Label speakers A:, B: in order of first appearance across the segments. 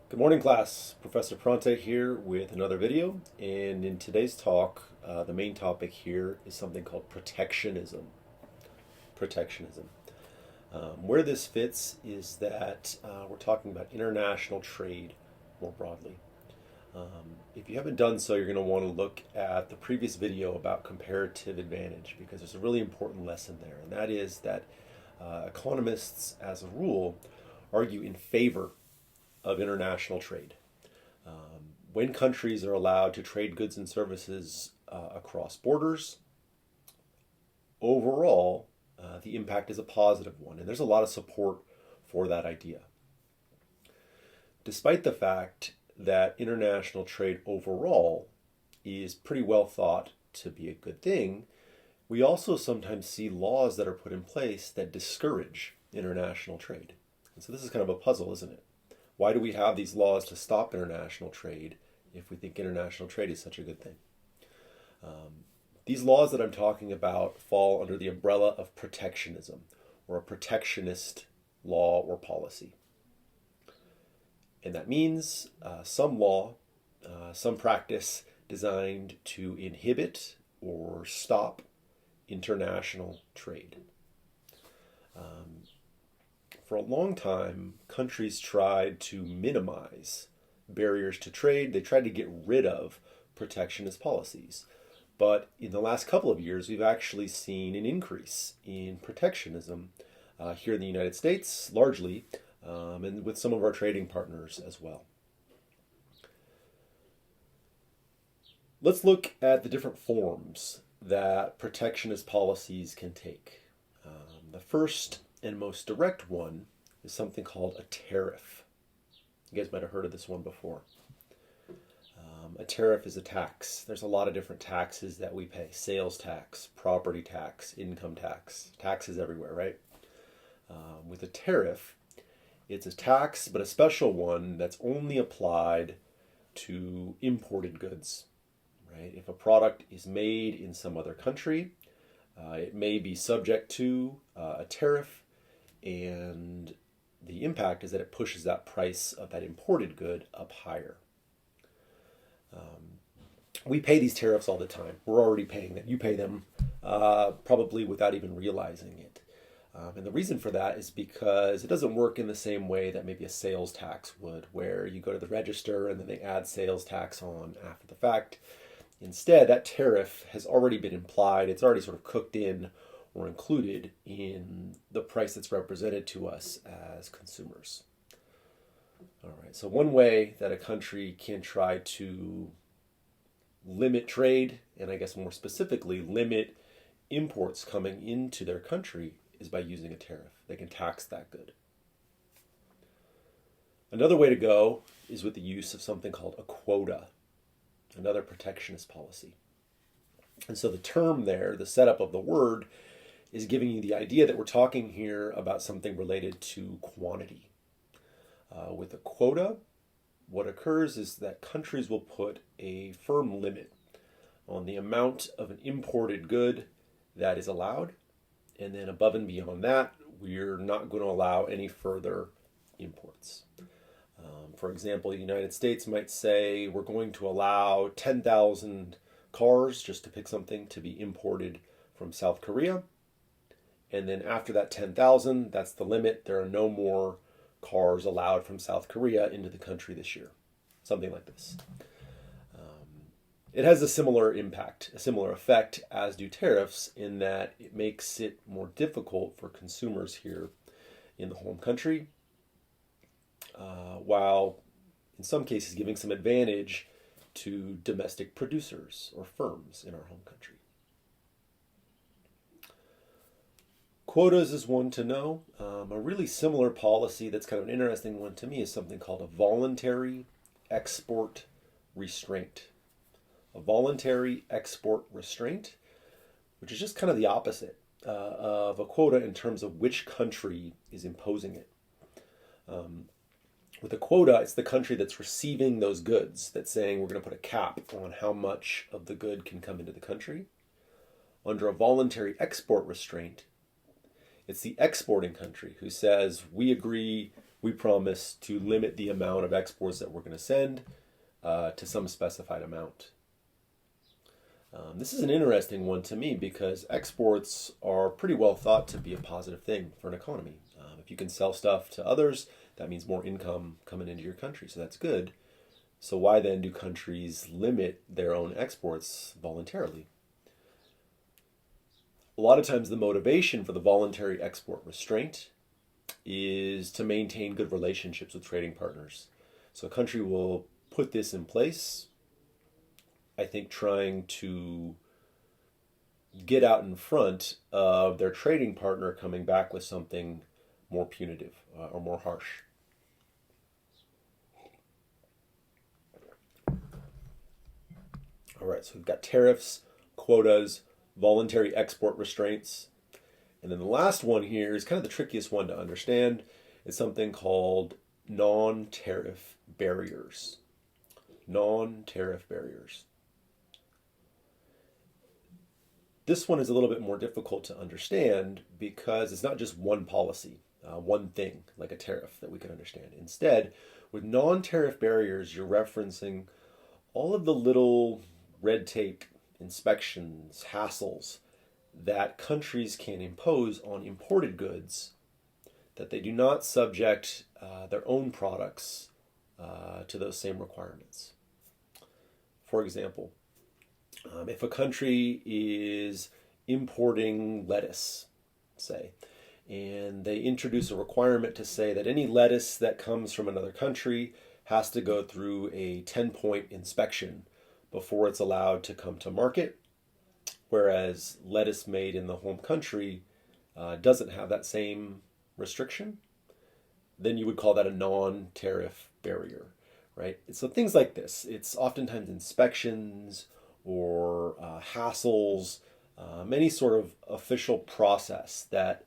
A: Good morning, class. Professor Pronte here with another video. And in today's talk, the main topic here is something called protectionism. Protectionism. Where this fits is that we're talking about international trade more broadly. If you haven't done so, you're going to want to look at the previous video about comparative advantage because there's a really important lesson there, and that is that economists, as a rule, argue in favor of international trade. When countries are allowed to trade goods and services across borders, overall, the impact is a positive one, and there's a lot of support for that idea. Despite the fact that international trade overall is pretty well thought to be a good thing, we also sometimes see laws that are put in place that discourage international trade. And so this is kind of a puzzle, isn't it? Why do we have these laws to stop international trade if we think international trade is such a good thing? These laws that I'm talking about fall under the umbrella of protectionism, or a protectionist law or policy. And that means some law, some practice designed to inhibit or stop international trade. For a long time, countries tried to minimize barriers to trade. They tried to get rid of protectionist policies. But in the last couple of years, we've actually seen an increase in protectionism here in the United States, largely, and with some of our trading partners as well. Let's look at the different forms that protectionist policies can take. The first and most direct one is something called a tariff. You guys might have heard of this one before. A tariff is a tax. There's a lot of different taxes that we pay. Sales tax, property tax, income tax, taxes everywhere, right? With a tariff, it's a tax, but a special one that's only applied to imported goods, right? If a product is made in some other country, it may be subject to a tariff, and the impact is that it pushes that price of that imported good up higher. We pay these tariffs all the time. We're already paying them. You pay them probably without even realizing it. And the reason for that is because it doesn't work in the same way that maybe a sales tax would, where you go to the register and then they add sales tax on after the fact. Instead, that tariff has already been implied. It's already sort of cooked in or included in the price that's represented to us as consumers. All right, so one way that a country can try to limit trade, and I guess more specifically, limit imports coming into their country is by using a tariff. They can tax that good. Another way to go is with the use of something called a quota, another protectionist policy. And so the term there, the setup of the word, is giving you the idea that we're talking here about something related to quantity. With a quota, what occurs is that countries will put a firm limit on the amount of an imported good that is allowed, and then above and beyond that, we're not going to allow any further imports. For example, the United States might say we're going to allow 10,000 cars, just to pick something, to be imported from South Korea. And then after that 10,000, that's the limit. There are no more cars allowed from South Korea into the country this year. Something like this. It has a similar impact, a similar effect as do tariffs, in that it makes it more difficult for consumers here in the home country, while in some cases giving some advantage to domestic producers or firms in our home country. Quotas is one to know. A really similar policy that's kind of an interesting one to me is something called a voluntary export restraint. A voluntary export restraint, which is just kind of the opposite of a quota in terms of which country is imposing it. With a quota, it's the country that's receiving those goods that's saying we're going to put a cap on how much of the good can come into the country. Under a voluntary export restraint, it's the exporting country who says we agree we promise to limit the amount of exports that we're going to send to some specified amount. This is an interesting one to me because exports are pretty well thought to be a positive thing for an economy. If you can sell stuff to others, that means more income coming into your country, so that's good. So why then do countries limit their own exports voluntarily? A lot of times the motivation for the voluntary export restraint is to maintain good relationships with trading partners. So a country will put this in place, I think, trying to get out in front of their trading partner coming back with something more punitive or more harsh. All right, so we've got tariffs, quotas, voluntary export restraints. And then the last one here is kind of the trickiest one to understand. It's something called non-tariff barriers. Non-tariff barriers. This one is a little bit more difficult to understand because it's not just one policy, one thing like a tariff that we can understand. Instead, with non-tariff barriers, you're referencing all of the little red tape, inspections, hassles that countries can impose on imported goods that they do not subject their own products to those same requirements. For example, if a country is importing lettuce, say, and they introduce a requirement to say that any lettuce that comes from another country has to go through a 10-point inspection before it's allowed to come to market, whereas lettuce made in the home country doesn't have that same restriction, then you would call that a non-tariff barrier, right? So things like this, it's oftentimes inspections or hassles, any sort of official process that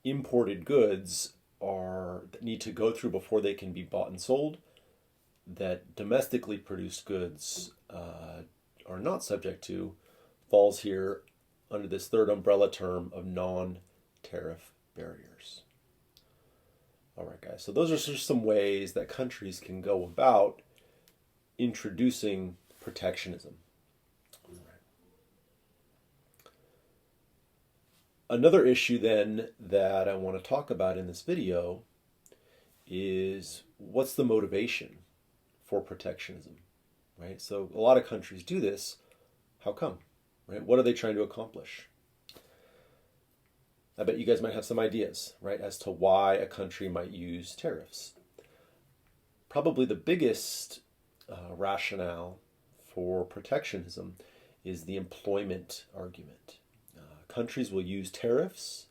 A: imported goods that need to go through before they can be bought and sold, that domestically produced goods are not subject to, falls here under this third umbrella term of non-tariff barriers. All right, guys, so those are just some ways that countries can go about introducing protectionism. Another issue then that I want to talk about in this video is what's the motivation for protectionism, right? So a lot of countries do this. How come, right? What are they trying to accomplish? I bet you guys might have some ideas, right, as to why a country might use tariffs. Probably the biggest rationale for protectionism is the employment argument. Countries will use tariffs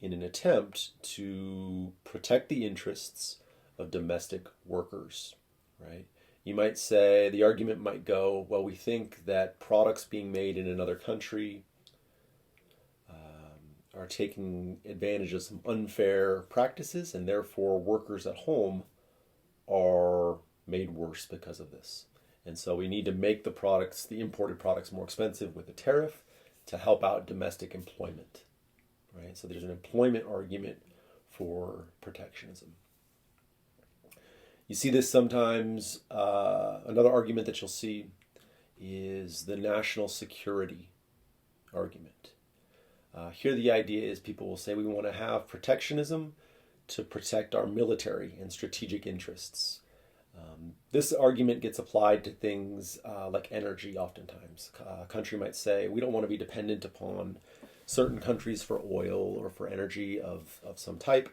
A: in an attempt to protect the interests of domestic workers, right? You might say, the argument might go, well, we think that products being made in another country are taking advantage of some unfair practices, and therefore workers at home are made worse because of this. And so we need to make the imported products more expensive with a tariff to help out domestic employment, right? So there's an employment argument for protectionism. You see this sometimes. Another argument that you'll see is the national security argument. Here the idea is people will say we want to have protectionism to protect our military and strategic interests. This argument gets applied to things like energy oftentimes. A country might say, we don't want to be dependent upon certain countries for oil or for energy of some type.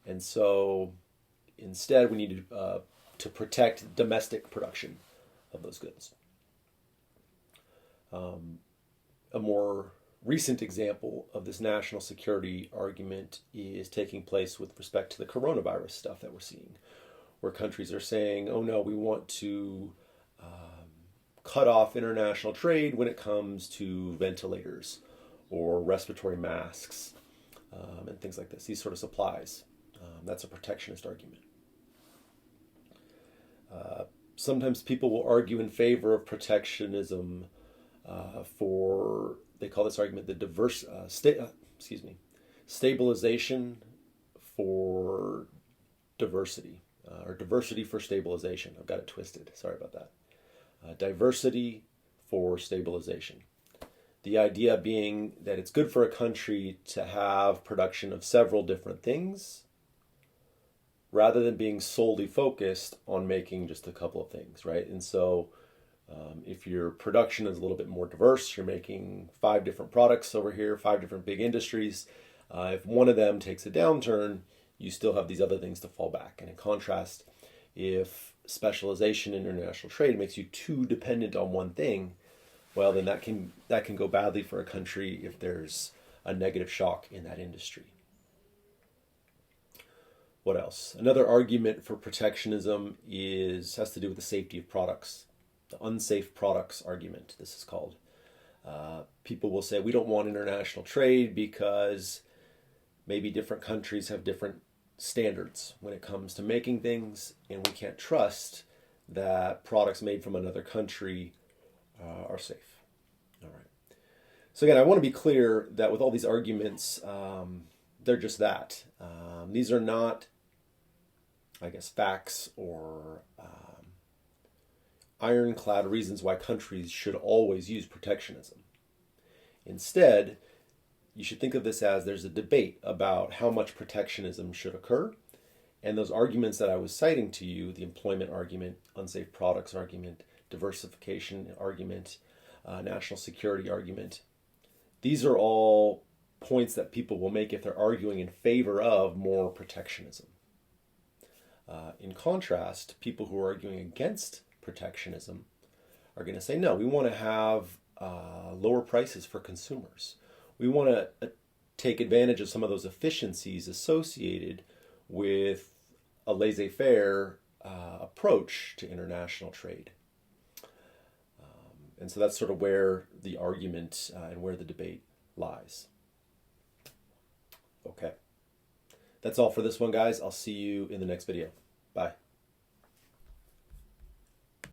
A: And so instead we need to protect domestic production of those goods. A more recent example of this national security argument is taking place with respect to the coronavirus stuff that we're seeing, where countries are saying, oh no, we want to cut off international trade when it comes to ventilators or respiratory masks and things like this, these sort of supplies. That's a protectionist argument. Sometimes people will argue in favor of protectionism they call this argument the stabilization for diversity, or diversity for stabilization. I've got it twisted. Sorry about that. Diversity for stabilization. The idea being that it's good for a country to have production of several different things rather than being solely focused on making just a couple of things, right? And so if your production is a little bit more diverse, you're making 5 different products over here, 5 different big industries. If one of them takes a downturn, you still have these other things to fall back. And in contrast, if specialization in international trade makes you too dependent on one thing, well, then that can go badly for a country if there's a negative shock in that industry. What else? Another argument for protectionism has to do with the safety of products. The unsafe products argument, this is called. People will say we don't want international trade because maybe different countries have different standards when it comes to making things, and we can't trust that products made from another country are safe. All right. So again, I want to be clear that with all these arguments, they're just that. These are not, I guess, facts or ironclad reasons why countries should always use protectionism. Instead, you should think of this as there's a debate about how much protectionism should occur, and those arguments that I was citing to you, the employment argument, unsafe products argument, diversification argument, national security argument, these are all points that people will make if they're arguing in favor of more protectionism. In contrast, people who are arguing against protectionism are going to say, no, we want to have lower prices for consumers. We want to take advantage of some of those efficiencies associated with a laissez-faire approach to international trade. And so that's sort of where the argument and where the debate lies. Okay. That's all for this one, guys. I'll see you in the next video. Bye.